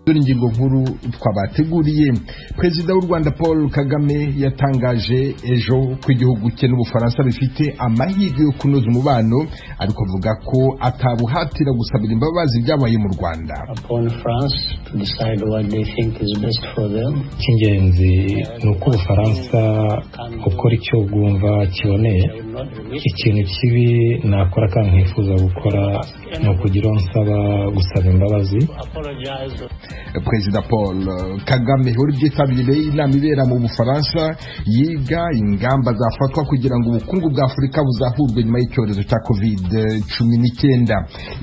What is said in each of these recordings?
Dore ingingo nkuru twabateguriye. Perezida w'u Rwanda Paul Kagame yatangaje ejo ko igihugu cye n'Ubufaransa bifite amahirwe yo kunoza umubano, ariko avuga ko atabuhatira gusabira imbabazi byabaye mu Rwanda. Icy'ingenzi ni uko Ubufaransa ukora icyo bwumva kiboneye. Ikintu kibi nakora kandi nkifuza gukora ni ukugira nsaba gusaba imbabazi. Perezida Paul Kagame uri byitabiriye inama ibera mu Bufaransa yiga ingamba zafatwa kugira ngo ubukungu bwa Afurika buzahurwe nyuma y'icyorezo cya COVID-19.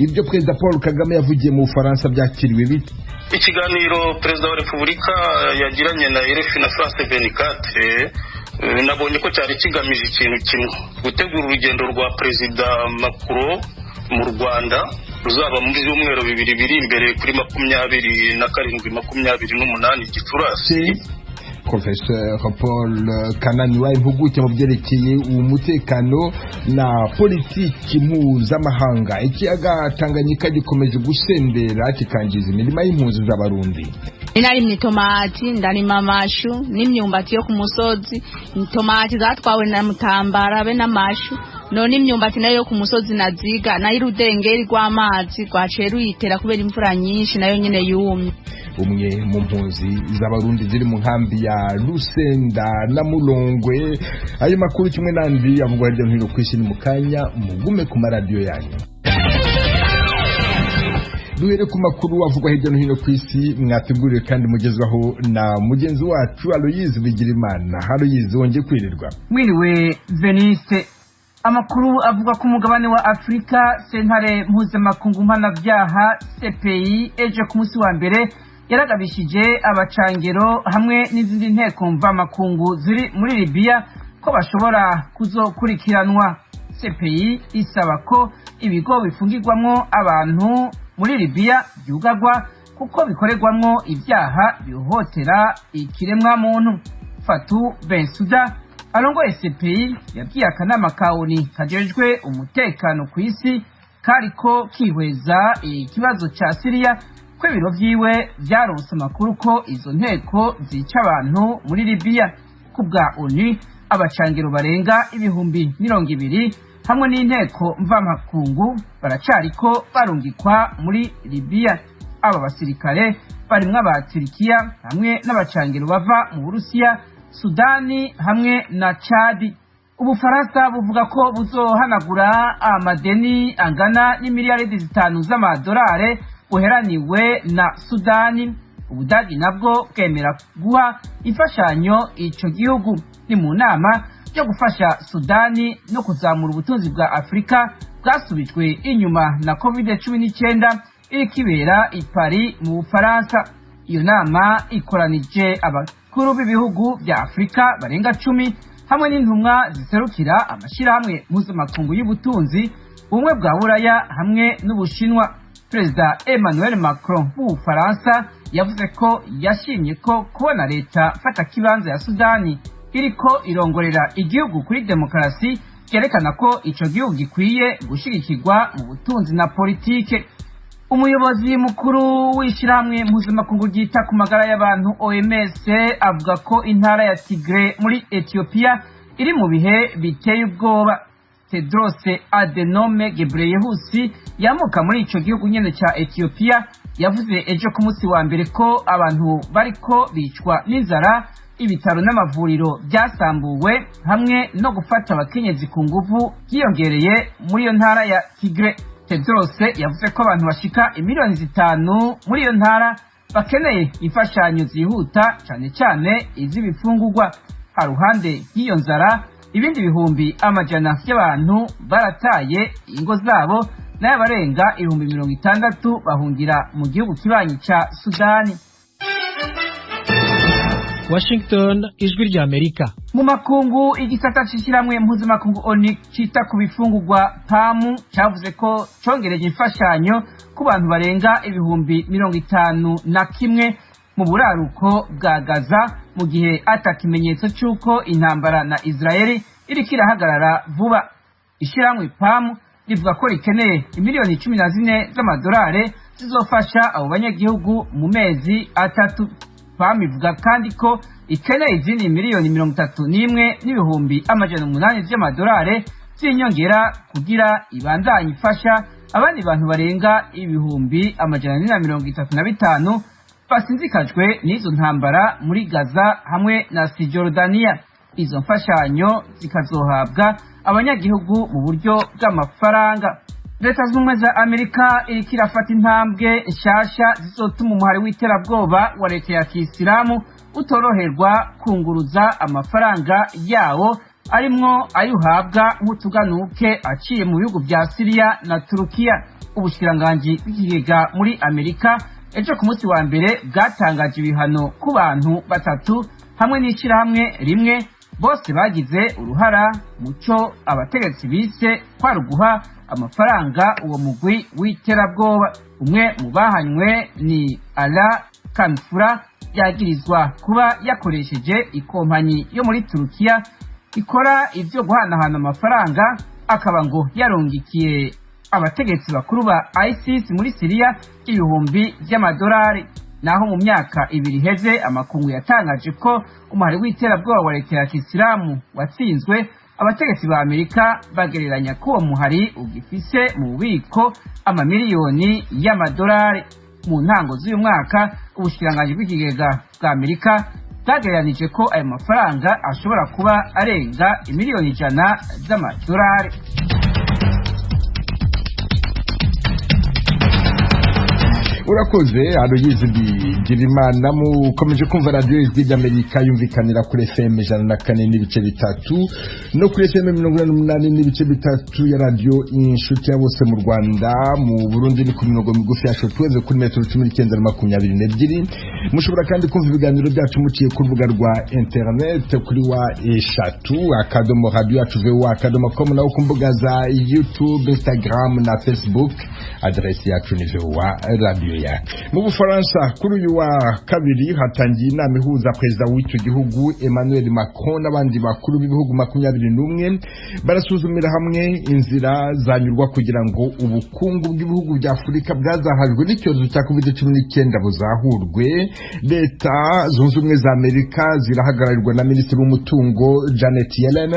Ibyo Perezida Paul Kagame yavugiye mu Bufaransa byakiriwe bite? Ikiganiro Perezida wa Repubulika yagiranye na RFI na France 24 nabonye ko cyari kigamije ikintu kimwe, gutegura urugendo rwa Perezida Macron mu Rwanda ruzaba muri byumweru bibiri biri imbere kuri 27-28 Gicurasi. Professeur Paul Kananiwa, impuguke mu byerekeye umutekano na politiki mpuzamahanga. Ikiyaga Tanganyika gikomeje gusendera kikangiza imirima y'impunzi z'Abarundi. Nari mnitomati ndarima amashu n'imyumbati yo ku musozi. Tomati zatwawe na Mutambara be n'amashu, none imyumbati nayo yo ku musozi naziga nayo urudengeri rw'amazi rwaciye ruyitera kubera imvura nyinshi nayo nyene yumye. Umwe mu mpunzi z'Abarundi ziri mu nkambi ya Rusenda na Mulongwe. Ayo makuru kimwe nandi avugwa hirya no hino ku isi ni mu kanya, mugume ku maradiyo yanyu. Duhere ku makuru avugwa hirya no hino ku isi, mwateguriwe kandi mugezwaho na mugenzi wacu Aloyize Bigirimana. Aloyize, wongeye kwirirwa. Mwiriwe Veniste. Amakuru avuga ku mugabane wa Afrika, sentare mpuzamakungu mpanabyaha CPI ejo ku munsi wa mbere yaragabishije abacangero hamwe n'izindi nteko mvamakungu ziri muri Libya ko bashobora kuzokurikiranwa. CPI isaba ko ibigo bifungirwamwo abantu muri Libya byugagwa kuko bikorerwamwo ibyaha bihohotera ikiremwa muntu. Fatou Bensouda arongoye CPI yabwiye akanama ka ONU kajejwe umutekano ku isi kariko kihweza ikibazo ca Syria ko ibiro vyiwe vyaronse amakuru ko izo nteko zica abantu muri Libya. Kubwa ONU abacangiro barenga 200,000 hamwe n'inteko mvamakungu baracariko barungikwa muri Libya. Aba basirikare barimwo aba Turkiya hamwe n'abacangiro bava mu Burusiya, Sudani hamwe na Chad. Ubufaransa buvuga ko buzohanagura amadeni angana n'imiliyaridi 5 z'amadolari buheraniwe na Sudani. Ubudagi nabwo bwemera guha imfashanyo ico gihugu. Ni mu nama yo gufasha Sudani no kuzamura ubutunzi bwa Afrika bwasubijwe inyuma na COVID-19 iri kibera i Paris mu Bufaransa. Iyo nama ikoranije abakuru b'ibihugu bya Afrika barenga 10 hamwe n'intumwa ziserukira amashirahamwe mpuzamakungu y'ubutunzi, ubumwe bwa Buraya hamwe n'Ubushinwa. Perezida Emmanuel Macron w'Ubufaransa yavuze ko yashimye ko kubona leta fata kibanza ya Sudani iriko irongorera igihugu kuri demokarasi kerekana ko ico gihugu gikwiye gushigikirwa mu butunzi na politike. Umuyobozi mukuru w'ishyirahamwe mpuzamakungu ryita ku magara y'abantu OMS avuga ko intara ya Tigre muri Ethiopia iri mu bihe biteye ubwoba. Tedros Adhanom Ghebreyesus yamuka muri ico gihugu nyene ca Ethiopia yavuze ejo ku munsi wa mbere ko abantu bariko bicwa n'inzara, ibitaro n'amavuriro byasambuwe hamwe no gufata abakenyezi ku nguvu byiyongereye muri iyo ntara ya Tigre. Tedros yavuze ko abantu bashika 5,000,000 muri iyo ntara bakeneye imfashanyo zihuta cyane cyane iz'ibifungurwa. Haruhande y'iyo nzara, ibindi bihumbi amajana y'abantu barataye ingo zabo n'abarenga 60,000 bahungira mu gihugu kibanyi ca Sudani. Washington, ijwi rya Amerika. Mu makungu, igisata c'ishiramwe mpuzamakungu ONU cita ku bifungurwa PAM cyavuze ko congereje imfashanyo ku bantu barenga 51,000 mu buraruko bwa Gaza mu gihe atakimenyetso cy'uko intambara na Israeli iriko irahagarara vuba. Ishiramwe PAM rivuga ko rikeneye $14 z'amadolari zizofasha abo banyagihugu mu mezi 3. PAM ivuga kandi ko ikeneye izindi miliyoni 31,800 by'amadolari z'inyongera kugira ibandanye ifasha abandi bantu barenga 435,000 basinzikajwe n'izo ntambara muri Gaza hamwe na Cisjordania. Izo mfashanyo zikazohabwa abanyagihugu mu buryo bw'amafaranga. Leta z'Ubumwe za Amerika iriko irafata intambwe nshasha zizotuma umuhari w'iterabwoba wa leta ya Kisilamu utoroherwa kunguruza amafaranga yawo arimwo ayuhabwa nk'utuganuke aciye mu bihugu vya Syria na Turukiya. Ubushikiranganji bw'ikigega muri Amerika ejo ku munsi wa mbere bwatangaje ibihano ku bantu 3 hamwe n'ishirahamwe rimwe bose bagize uruhara muco abategetsi bise kwari guha amafaranga uwo mugwi w'iterabwoba. Umwe mu bahanywe ni Ala Kanfura, yagirizwa kuba yakoresheje ikompanyi yo muri Turukiya ikora ivyo guhanahana amafaranga, akaba ngo yarongikiye abategetsi bakuru ba ISIS muri Syria ibihumbi by'amadolari. Naho mu myaka 2 heze amakungu yatangaje ko umuhari w'iterabwoba wa leta ya Kisilamu watsinzwe, abategetsi ba Amerika bagereranya ko uwo muhari ugifise mu bubiko amamiliyoni y'amadolari. Mu ntango z'uyu mwaka ubushikiranganji bw'ikigega bwa Amerika bwagereranije ko ayo mafaranga ashobora kuba arenga imiliyoni 100 z'amadolari. Urakoze Aloyizi Bigirimana. Mukomeje kumva radio Ijwi ry'Amerika yumvikanira kuri FM 104.3 no kuri FM 88.3 ya radio Inshuti ya bose mu Rwanda. Mu Burundi ni ku mirongo migufi ya shortwave kuri metero 1922. Mushobora kandi kumva ibiganiro byacu muciye ku rubuga rwa internet kuri wa eshatu akadomo radio yacu VOA.com naho ku mbuga za YouTube, Instagram na Facebook. Adresi yacu ni VOA Radio. Mu Bufaransa kuri uyu wa kabiri hatangiye inama ihuza perezida w'icyo gihugu Emmanuel Macron n'abandi bakuru b'ibihugu 21 barasuzumira hamwe inzira zanyurwa kugira ngo ubukungu bw'ibihugu bya Afurika bwazahajwe n'icyorezo cya COVID-19 buzahurwe. Leta zunze ubumwe za Amerika zirahagararirwa na minisitiri w'umutungo Janet Yellen.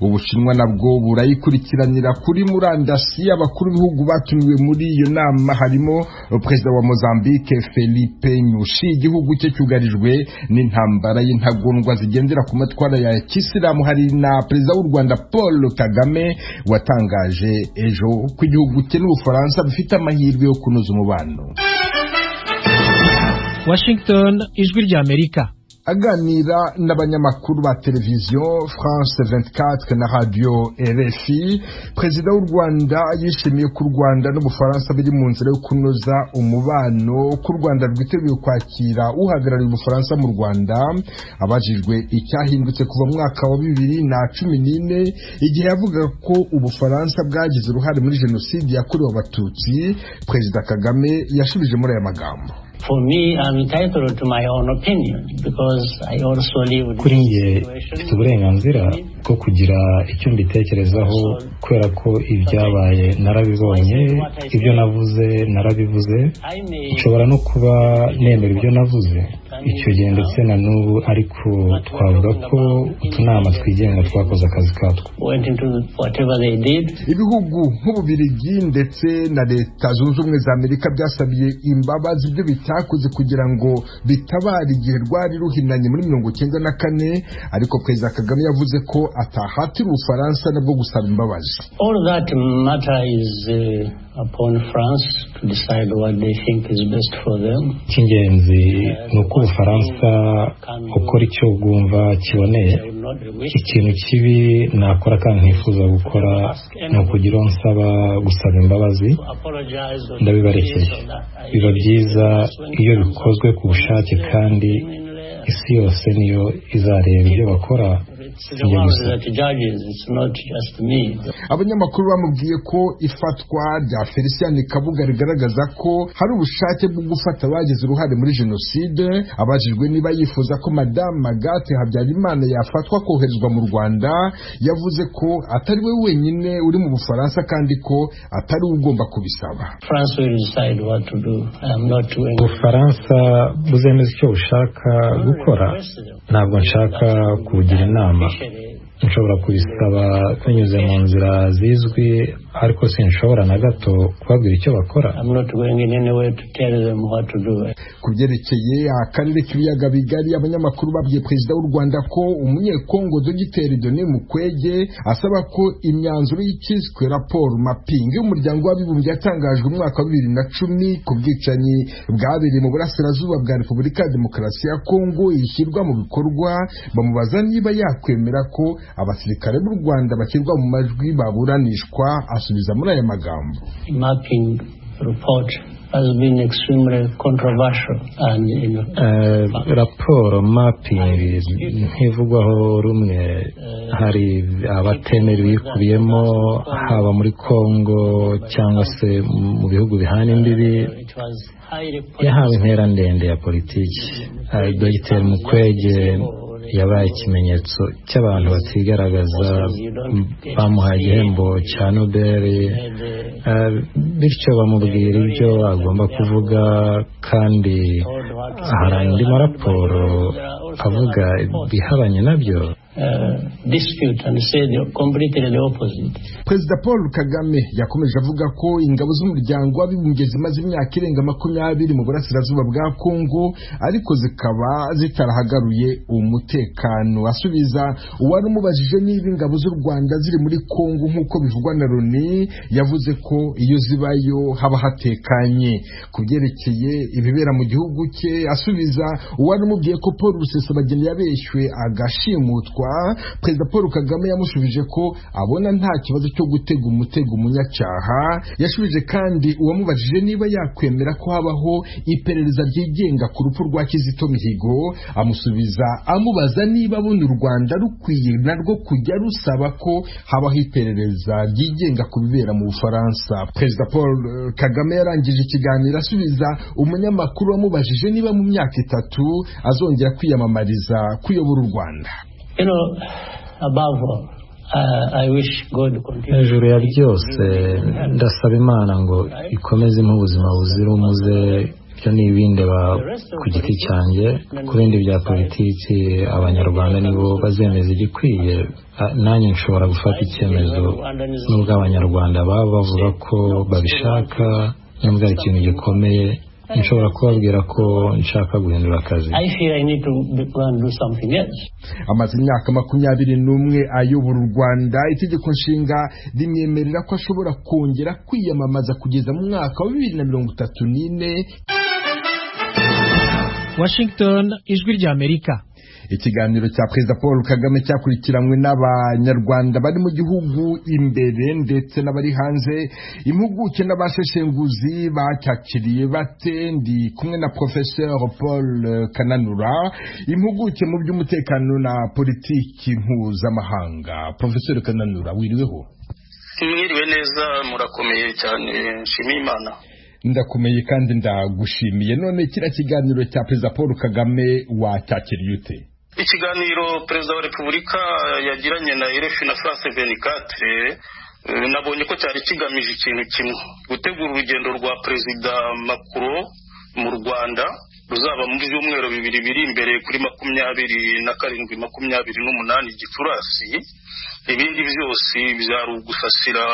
Ubushinwa nabwo burayikurikiranira kuri murandasi. Abakuru b'ibihugu batumiwe muri iyo nama harimo perezida wa Mozambique Felipe Nyusi. Igihugu cye cyugarijwe n'intambara y'intagondwa zigendera ku matwara ya Kisilamu. Hari na perezida w'u Rwanda Paul Kagame watangaje ejo ko igihugu cye n'Ubufaransa bifite amahirwe yo kunoza umubano. Washington, Ijwi ry'Amerika. Aganira n'abanyamakuru ba televiziyo France 24 na radio RFI, perezida w'u Rwanda yishimiye ku Rwanda n'Ubufaransa biri mu nzira yo kunoza umubano, ku Rwanda rwiteguye kwakira uhagarariye Ubufaransa mu Rwanda. Abajijwe icyahindutse kuva mu mwaka wa 2014 igihe yavuga ko Ubufaransa bwagize uruhare muri jenoside yakorewe Abatutsi, Perezida Kagame yashubije muri aya magambo. For me, I'm entitled to my own opinion because I also live. Kuri njye mfite uburenganzira bwo kugira icyo mbitekerezaho kubera ko ibyabaye narabibonye, ibyo navuze narabivuze. Nshobora no kuba nemera ibyo navuze icyo gihe ndetse na n'ubu, ariko twavuga ko utunama twigenga twakoze akazi katwo. Ibihugu nk'Ububiligi ndetse na Leta Zunze Ubumwe za Amerika byasabiye imbabazi ibyo bitakoze kugira ngo bitabare igihe rwari ruhinanye muri 1994, ariko Perezida Kagame yavuze ko atahatira Ubufaransa nabwo gusaba imbabazi. All that matter is upon France to decide what they think is best for them. Cy'ingenzi ni uko Ubufaransa ukora icyo bwumva kiboneye. Ikintu kibi nakora kandi nkifuza gukora ni ukugira nsaba gusaba imbabazi. Ndabibarekeye. Biba byiza iyo bikozwe ku bushake kandi isi yose niyo izareba ibyo bakora abanyamakuru bamubwiye ko ifatwa rya Felicien Kabuga rigaragaza ko hari ubushake bwo gufata abagize uruhare muri jenoside. Abajijwe niba yifuza ko Madame Agathe Habyarimana yafatwa koherezwa mu Rwanda, yavuze ko atari we wenyine uri mu Bufaransa kandi ko atari ugomba kubisaba. Ubufaransa buzemeza icyo bushaka gukora, ntabwo nshaka kugira inama. Nshobora kubisaba binyuze mu nzira zizwi, ariko sinshobora na gato kubabwira icyo bakora. Ku byerekeye akarere k'ibiyaga bigari, abanyamakuru babwiye Perezida w'u Rwanda ko umunyekongo Dogiteri Denis Mukwege asaba ko imyanzuro y'ikiswe raporo mapping y'umuryango w'abibumbye yatangajwe mu mwaka wa 2010 ku bwicanyi bwabereye mu burasirazuba bwa Repubulika ya Demokarasi ya Kongo ishyirwa mu bikorwa. Bamubaza niba yakwemera ko abasirikare b'u Rwanda bashyirwa mu majwi baburanishwa. Asubiza muri aya magambo: Mapping report has been extremely controversial and raporo mapping ntivugwaho rumwe. Hari abatemera ibikubiyemo, haba muri Kongo cyangwa se mu bihugu bihana imbibi. Yahawe intera ndende ya politiki. Dogiteri Mukwege yabaye ikimenyetso cy'abantu batigaragaza, bamuhaye igihembo cya Nobel, bityo bamubwira ibyo agomba kuvuga, kandi hari andi maraporo avuga bihabanye nabyo. Dispute and say completely the opposite. Perezida Paul Kagame yakomeje avuga ko ingabo z'umuryango w'abibumbye zimaze imyaka irenga 20 mu burasirazuba bwa Kongo, ariko zikaba zitarahagaruye umutekano. Asubiza uwari umubajije niba ingabo z'u Rwanda ziri muri Kongo nk'uko bivugwa na Loni, yavuze ko iyo zibayo haba hatekanye. Ku byerekeye ibibera mu gihugu cye, asubiza uwari umubwiye ko Paul Rusesabagina yabeshywe agashimutwa, Perezida Paul Kagame yamushubije ko abona nta kibazo cyo gutega umutego umunyacyaha. Yashubije kandi uwamubajije niba yakwemera ko habaho iperereza ryigenga ku rupfu rwa Kizito Mihigo, amusubiza amubaza niba abona u Rwanda rukwiye narwo kujya rusaba ko habaho iperereza ryigenga ku bibera mu Bufaransa. Perezida Paul Kagame yarangije ikiganiro asubiza umunyamakuru wamubajije niba mu myaka 3 azongera kwiyamamariza kuyobora u Rwanda. Above all, I wish God continue. Hejuru ya byose ndasaba Imana ngo ikomeze mu buzima buzira umuze. Ibyo ni ibindeba ku giti cyanjye. Ku bindi bya politiki, abanyarwanda nibo bazemeza igikwiye. Nanjye nshobora gufata icyemezo nubwo abanyarwanda baba bavuga ko babishaka, nubwo ari ikintu gikomeye. Nshobora kubabwira ko nshaka guhindura akazi. Amaze imyaka 21 ayobora u Rwanda. Itegeko nshinga rimwemerera ko ashobora kongera kwiyamamaza kugeza mu mwaka wa 2034. Washington, Ijwi ry'Amerika. Ikiganiro cya Perezida Paul Kagame cyakurikiranywe n'abanyarwanda bari mu gihugu imbere ndetse n'abari hanze. Impuguke n'abasheshenguzi bacyakiriye bate? Ndi kumwe na Professeur Paul Kananura, impuguke mu by'umutekano na politiki mpuzamahanga. Professeur Kananura, wiriweho? Mwiriwe neza, murakomeye cyane, nshimiye Imana. Ndakomeye kandi ndagushimiye. None kira kiganiro cya Perezida Paul Kagame wacyakiriye ute? Ikiganiro Perezida wa Repubulika yagiranye na RFI na France 24, nabonye ko cyari kigamije ikintu kimwe: gutegura urugendo rwa Perezida Macron mu Rwanda ruzaba mu byumweru 2 biri imbere kuri 27-28 Gicurasi. Ibindi byose byari ugusasira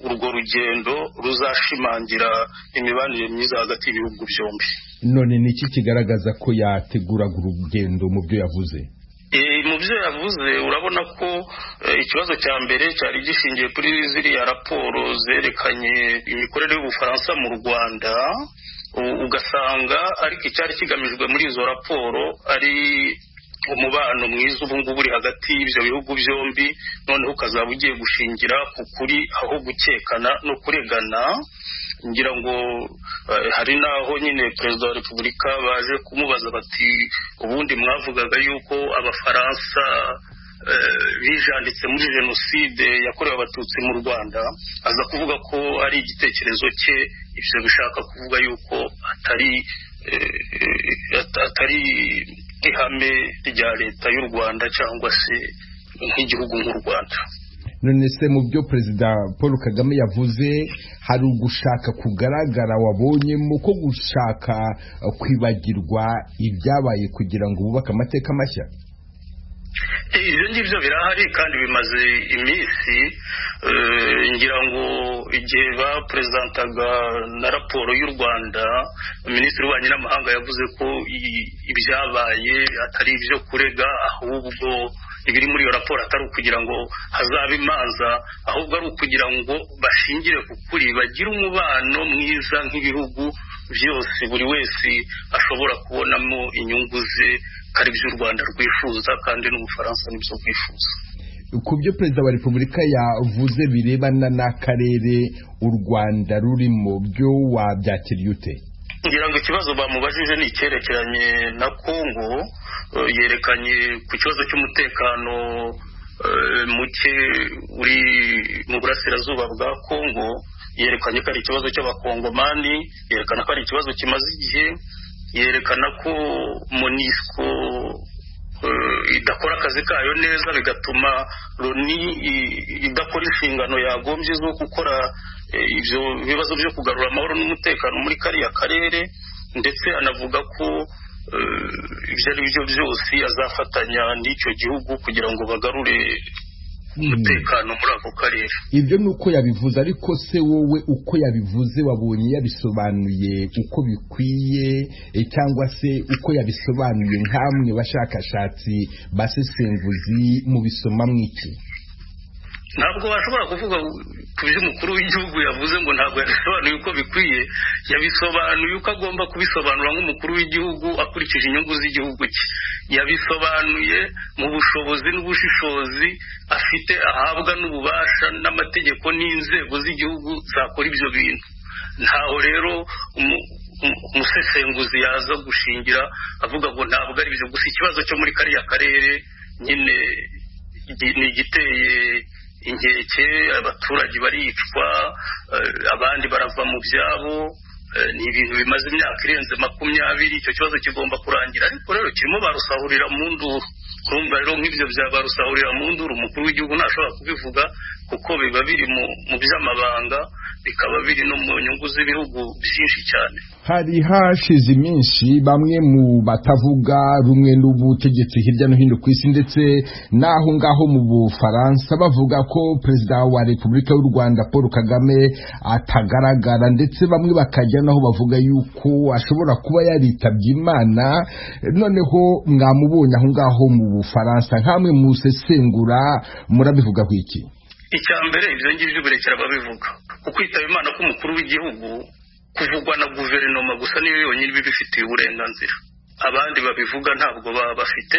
urwo rugendo ruzashimangira imibanire myiza hagati y'ibihugu byombi. None ni iki kigaragaza ko yateguraga urugendo mu byo yavuze? Mu byo yavuze urabona ko ikibazo cya mbere cyari gishingiye kuri ziriya raporo zerekanye imikorere y'Ubufaransa mu Rwanda, ugasanga ariko icyari kigamijwe muri izo raporo ari umubano mwiza ubu ngubu uri hagati y'ibyo bihugu byombi, noneho ukazaba ugiye gushingira ku kuri aho gukekana no kuregana. Ngira ngo hari naho nyine Perezida wa Repubulika baje kumubaza bati ubundi mwavugaga yuko Abafaransa bijanditse muri jenoside yakorewe abatutsi mu Rwanda, aza kuvuga ko ari igitekerezo cye, ibyo bishaka kuvuga yuko atari ihame rya leta y'u Rwanda cyangwa se nk'igihugu nk'u Rwanda. None se mu byo Perezida Paul Kagame yavuze hari ugushaka kugaragara wabonyemo ko gushaka kwibagirwa ibyabaye kugira ngo bubake amateka mashya? Ibyo ngibyo birahari kandi bimaze iminsi. Ngira ngo igihe bapresentantaga na raporo y'u Rwanda, Minisitiri w'Ububanyi n'Amahanga yavuze ko ibyabaye atari ibyo kurega, ahubwo ibiri muri iyo raporo atari ukugira ngo hazabe imanza, ahubwo ari ukugira ngo bashingire ku kuri, bagire umubano mwiza nk'ibihugu byose, buri wese ashobora kubonamo inyungu ze, kari by'u Rwanda rwifuza kandi n'Ubufaransa nibyo bwifuza. Ku byo Perezida wa Repubulika yavuze birebana n'akarere u Rwanda rurimo, byo wabyakiriye ute? Ngira ngo ikibazo bamubajije ni icyerekeranye na Kongo. Yerekanye ku kibazo cy'umutekano muke uri mu burasirazuba bwa Kongo, yerekanye ko ari ikibazo cy'abakongomani, yerekana ko ari ikibazo kimaze igihe, yerekana ko MONUSCO idakora akazi kayo neza, bigatuma Loni idakora inshingano yagombye zo gukora ibyo bibazo byo kugarura amahoro n'umutekano muri kariya karere, ndetse anavuga ko ibyo ari byo byose azafatanya n'icyo gihugu kugira ngo bagarure umutekano muri ako karere. Ibyo ni uko yabivuze, ariko se wowe uko yabivuze wabonye yabisobanuye uko bikwiye, cyangwa se uko yabisobanuye nk'amwe bashakashatsi basesenguzi mu bisoma mwiki? Ntabwo bashobora kuvuga ku byo umukuru w'igihugu yavuze ngo ntabwo yabisobanuye uko bikwiye. Yabisobanuye uko agomba kubisobanura nk'umukuru w'igihugu akurikije inyungu z'igihugu cye. Yabisobanuye mu bushobozi n'ubushishozi afite, ahabwa n'ububasha n'amategeko n'inzego z'igihugu zakora ibyo bintu. Ntaho rero umusesenguzi yaza gushingira avuga ngo ntabwo ari byo gusa. Ikibazo cyo muri kariya karere nyine ni igiteye inkeke, abaturage baricwa, abandi barava mu byabo, ni ibintu bimaze imyaka irenze 20. Icyo kibazo kigomba kurangira, ariko rero kirimo barusahurira mu nduru. Urumva rero nk'ibyo barusahurira mu nduru, umukuru w'igihugu ntashobora kubivuga kuko biba biri mu by'amabanga, bikaba biri no mu nyungu z'ibihugu byinshi cyane. Hari hashize iminsi bamwe mu batavuga rumwe n'ubutegetsi hirya no hino ku isi ndetse n'aho ngaho mu Bufaransa bavuga ko Perezida wa Repubulika y'u Rwanda Paul Kagame atagaragara, ndetse bamwe bakajya naho bavuga yuko ashobora kuba yaritabye Imana. Noneho mwamubonye aho ngaho mu Bufaransa, nkamwe musesengura murabivuga ku iki? Icya mbere ibyo ngibyo birekera babivuga. Ukwitaba Imana k'umukuru w'igihugu kuvugwa na guverinoma gusa niyo yonyine bibifitiye uburenganzira. Abandi babivuga ntabwo baba bafite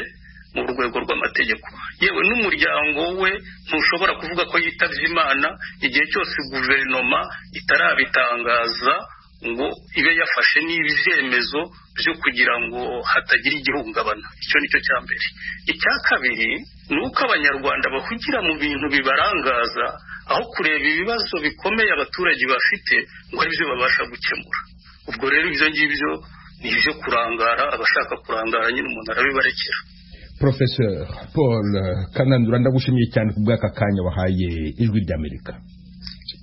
mu rwego rw'amategeko. Yewe n'umuryango we ntushobora kuvuga ko yitabye Imana igihe cyose guverinoma itarabitangaza ngo ibe yafashe n'ibyemezo byo kugira ngo hatagira igihungabana. Icyo nicyo cya mbere. Icya kabiri ni uko abanyarwanda bahugira mu bintu bibarangaza, aho kureba ibibazo bikomeye abaturage bafite ngo ari byo babasha gukemura. Ubwo rero ibyo ngibyo ni ibyo kurangara, abashaka kurangara nyine umuntu arabibarekera. Professor Paul Kanandura, ndagushimiye cyane ku bw'aka kanya wahaye Ijwi ry'Amerika.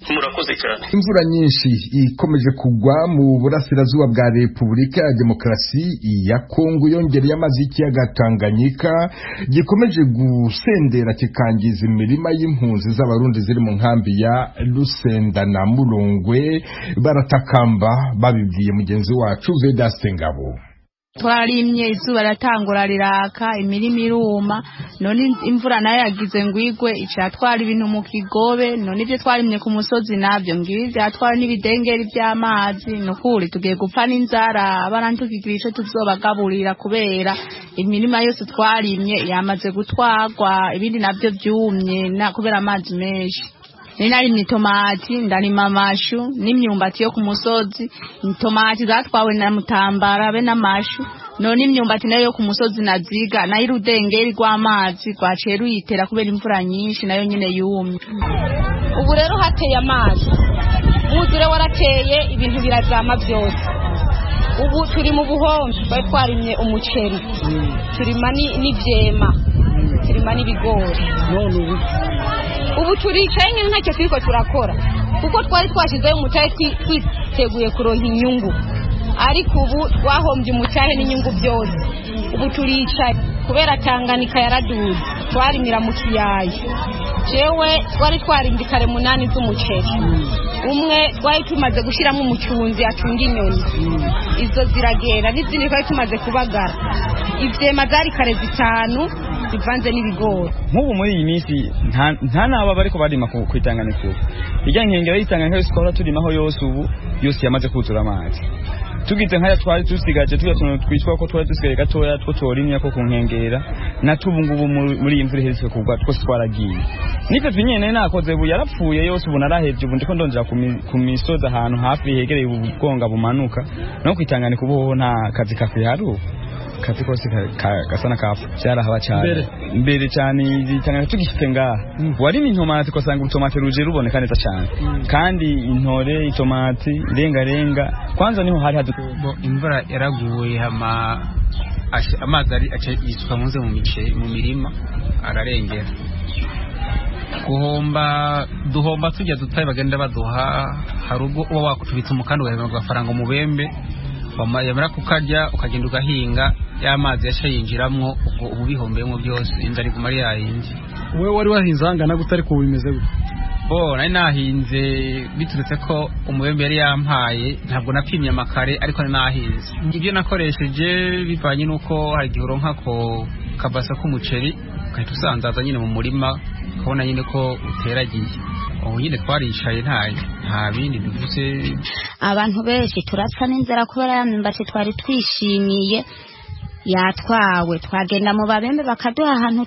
Murakoze cyane. Imvura nyinshi ikomeje kugwa mu burasirazuba bwa Repubulika ya Demokarasi ya Kongo yongereye amazi y'ikiyaga Tanganyika gikomeje gusendera kikangiza imirima y'impunzi z'abarundi ziri mu nkambi ya Lusenda na Murongwe. Baratakamba babibwiye mugenzi wacu Vedaste Ngabo. Twarimye izuba ratangura riraka, imirima iruma, none imvura nayo yagize ngwigwe icatwara ibintu mu kigobe. None ibyo twarimye ku musozi nabyo ngize atwara n'ibidengeri by'amazi. Nukuri tugiye gupfa n'inzara, barantukigira ico tuzobagaburira kubera imirima yose twarimye yamaze gutwarwa, ibindi nabyo byumye na kubera amazi menshi. narimye itomati ndarima amashu n'imyumbati yo ku musozi. Itomati zatwawe na Mutambara be n'amashu, none imyumbati nayo yo ku musozi naziga nayo urudengeri rw'amazi rwaciye ruyitera kubera imvura nyinshi nayo nyine yumye. Ubu rero hateye amazi, umwuzure warateye ibintu birazama byose. Ubu turi mu buhombe, bari twarimye umuceri, turima n'ivyema, turima n'ibigori. Ubu turicaye nyine ntacyo turiko turakora kuko twari twashizeyo umutahe twiteguye kuronka inyungu, ariko ubu twahombye umutahe n'inyungu byose. Ubu turicaye kubera Tanganyika yaraduze, twarimira mu kiyaya. Jewe twari twarimye kare 8 z'umuceri, umwe twari tumaze gushiramo umucunzi acunga inyoni, izo ziragera n'izindi twari tumaze kubagara. Ivyema zari kare 5 bivanze n'ibigori. Nk'ubu muri iyi minsi nta naba bariko barima kwitanganyika. Ijya nkengera y'itanganyika yose twara turimaho yose ubu yose yamaze kuzura amazi. Tugize nkaya twari tusigaje twitwa ko twari dusigaye gatoya two torimya ko kunkengera natubu ngubu muri imvura iherutse kugwa twose twaragiye. Niko twinyene nakoze bu yarapfuye yose ubu narahevye ubu ndiko ndonjera ku misozi ahantu hafi hegereye ubugonga bumanuka no kwitanganyika ubu nta kazi kafiharu. Kazi kose kasana kafu cyarahaba cyane mbere cyane itangana tugifite ngaha wari intomati ko sanga utomate ruje ruboneka neza cyane kandi intore itomati renga kwanza niho hari imvura yaraguye amazi ari yisuka munze mu mirima ararengera duhomba tujya dutaye bagenda baduha harugo uba wakutubitsa umukandi ugahereza agafaranga umubembe yamara kukarya ukagenda ugahinga y'amazi yaca yinjiramwo ubu bihombeyemo byose inzara iguma ari yayindi. Wewe wari wahinze hangana gutari ko bimeze gute? Nari nahinze biturutse ko umubembe yari yampaye, ntabwo napimye amakare ariko nahinze. Ibyo nakoresheje bivanye nuko hari igihe uronka ko kabasa k'umuceri ugahita usanzaza nyine mu murima ukabona nyine ko uteragiye. Ubu nyine twaricaye nta bindi bivuze. Abantu benshi turapfa n'inzara kubera ya myumbati twari twishimiye yatwawe. Twagenda mu babembe bakaduha ahantu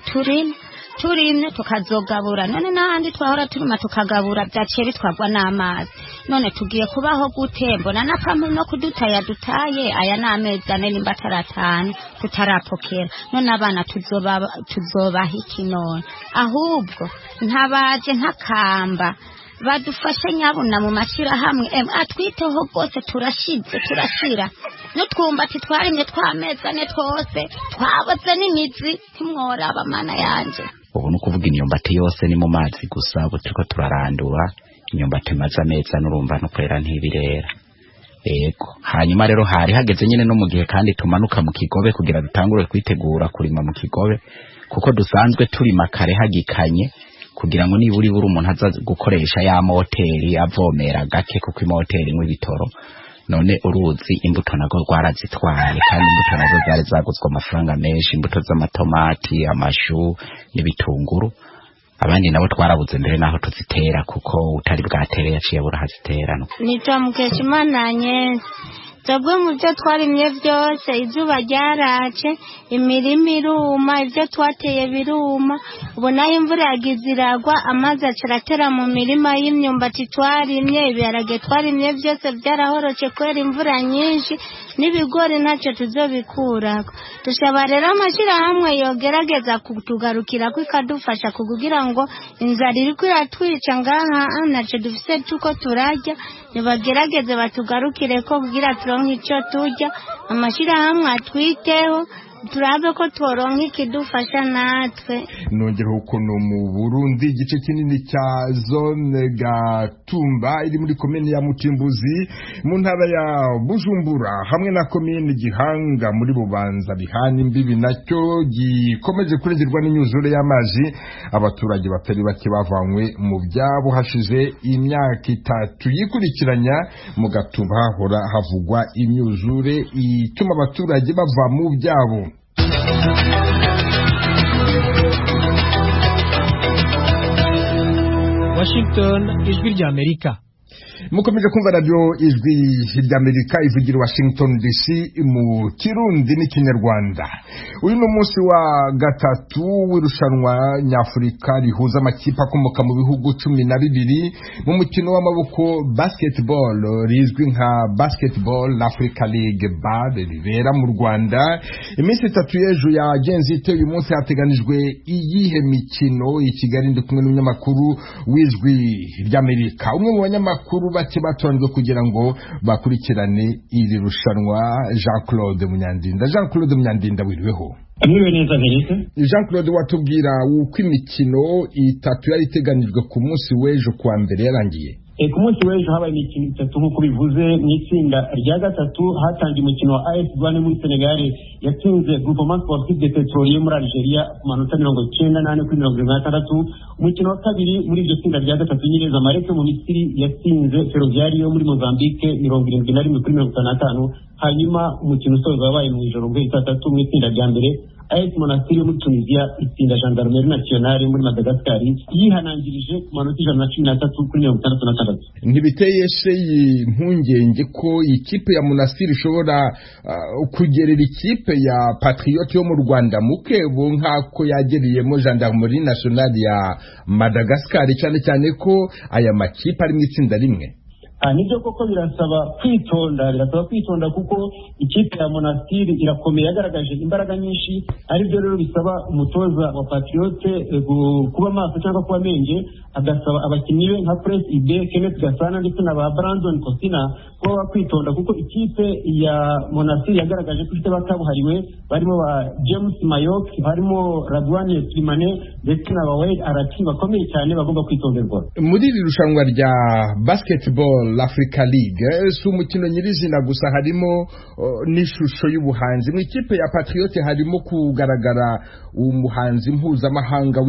turimye tukazogabura, none n'ahandi twahora turima tukagabura byaciye bitwagwa n'amazi. None tugiye kubaho gute? Mbona n'akamwe no kudutaya dutaye aya n'amezi 4 nimba 5 tutarapokera. None abana tuzobaha iki none? Ahubwo ntabaje ntakamba badufashe nyabuna mu mashira hamwe atwiteho rwose turashira n'utwumbati twarimye tw'amezi 4 twose twaboze n'imizi timworaba mana yanje. Ubu nukuvuga imyumbati yose ni mu mazi gusa butuko turarandura imyumbati maze amezi n'urumva no kwera ntibirera. Yego hanyuma rero hari hageze nyine no mu gihe kandi tumanuka mu Kigobe kugira dutangure kwitegura kurima mu Kigobe kuko dusanzwe turima kare hagikanye kugira ngo niburi umuntu aza gukoresha ya moteri avomera gake kuko imoteri nk'ibitoro. None uruzi imbuto nago rwarazitwaye kandi imbuto nazo zari zaguzwe amafaranga menshi, imbuto z'amatomati, amashu n'ibitunguru. Abandi nabo twarabuze mbere naho tuzitera kuko utari bwatere yaciye burahaziterana. Nitwamukeshimana twebwe mu byo twarimye byose izuba ryarace, imirima iruma, ibyo twateye biruma. Ubu nayo imvura yagize iragwa, amazi acaratera mu mirima y'imyumbati twarimye, ibiharage twarimye byose byarahoroce kubera imvura nyinshi, n'ibigori ntacyo tuzobikurako. Dushaba rero amashirahamwe yogerageza kutugarukira ko ikadufasha kugira ngo inzara iriko iratwica ngaha ntacyo dufise tuko turarya, nibagerageze batugarukire ko kugira turonke icyo turya. Amashirahamwe atwiteho turabe ko tworonka ikidufasha natwe. Nongera ukuntu mu Burundi igice kinini cya zone Gatumba iri muri komine ya Mutimbuzi mu ntara ya Bujumbura hamwe na komine Gihanga muri Bubanza bihana imbibi nacyo gikomeje kurengerwa n'inyuzure y'amazi. Abaturage batari bake bavanywe mu byabo hashize imyaka 3 yikurikiranya. Mu Gatumba hahora havugwa imyuzure ituma abaturage bava mu byabo. Washington, ijwi ry'Amerika. mukomeje kumva radio ijwi ry'Amerika ivugira Washington DC mu Kirundi n'Ikinyarwanda. Uyu ni umunsi wa gatatu w'irushanwa nyafurika rihuza amakipe akomoka mu bihugu 12 mu mukino w'amaboko basketball rizwi nka Basketball Africa League BAL ribera mu Rwanda. Iminsi 3 y'ejo yagenze ite uyu munsi hateganijwe iyihe mikino i Kigali ndi kumwe n'umunyamakuru w'ijwi ry'Amerika. Umwe mu banyamakuru bake batonzwe kugira ngo bakurikirane iri rushanwa Jean-Claude Munyandinda wiriweho. Amwe neza neza. Jean-Claude watubwira uko imikino itatu yari iteganijwe ku munsi w'ejo kwa mbere yarangiye. Ku munsi w'ejo habaye imikino itatu nk'uko bivuze mu itsinda rya gatatu hatangiye umukino wa AS Douanes muri Senegal yatsinze Groupement Sportif de Petrolier muri Algeria ku manota 98 kuri 76. Umukino wa kabiri muri iryo tsinda rya gatatu nyine Zamalek mu Misiri yatsinze Ferroviario muri Mozambique 71 kuri 55. Hanyuma umukino usoza wabaye mu ijoro bw'itatu mu itsinda rya mbere AS Monastir muri Tunisia itsinda Gendarmerie Nationale muri Madagascar yihanangirije ku manota 113 kuri 66. Ntibiteye impungenge ko ikipe ya Monastir ishobora kugerera ikipe ya Patriote yo mu Rwanda mukebo nkako yageriyemo Gendarmerie Nationale ya Madagascar cyane ko aya makipe ari mu itsinda rimwe. Nibyo koko birasaba kwitonda kuko ikipe ya Monastir irakomeye yagaragaje imbaraga nyinshi, ari byo rero bisaba umutoza wa Patriote kuba maso cyangwa kuba menge, agasaba abakinnyi be nka Prince Ibe, Kenneth Gasana ndetse na ba Brandon Cosina kuba kwitonda kuko ikipe ya Monastir yagaragaje ko ifite bakabuhariwe barimo ba James Mayok, harimo Radwane Slimane ndetse na Wade Araki bakomeye cyane bagomba kwitonderwa. Muri iri rushanwa rya Basketball Africa League si umukino nyirizina gusa harimo n'ishusho y'ubuhanzi. Mu ikipe ya Patriote harimo kugaragara umuhanzi mpuzamahanga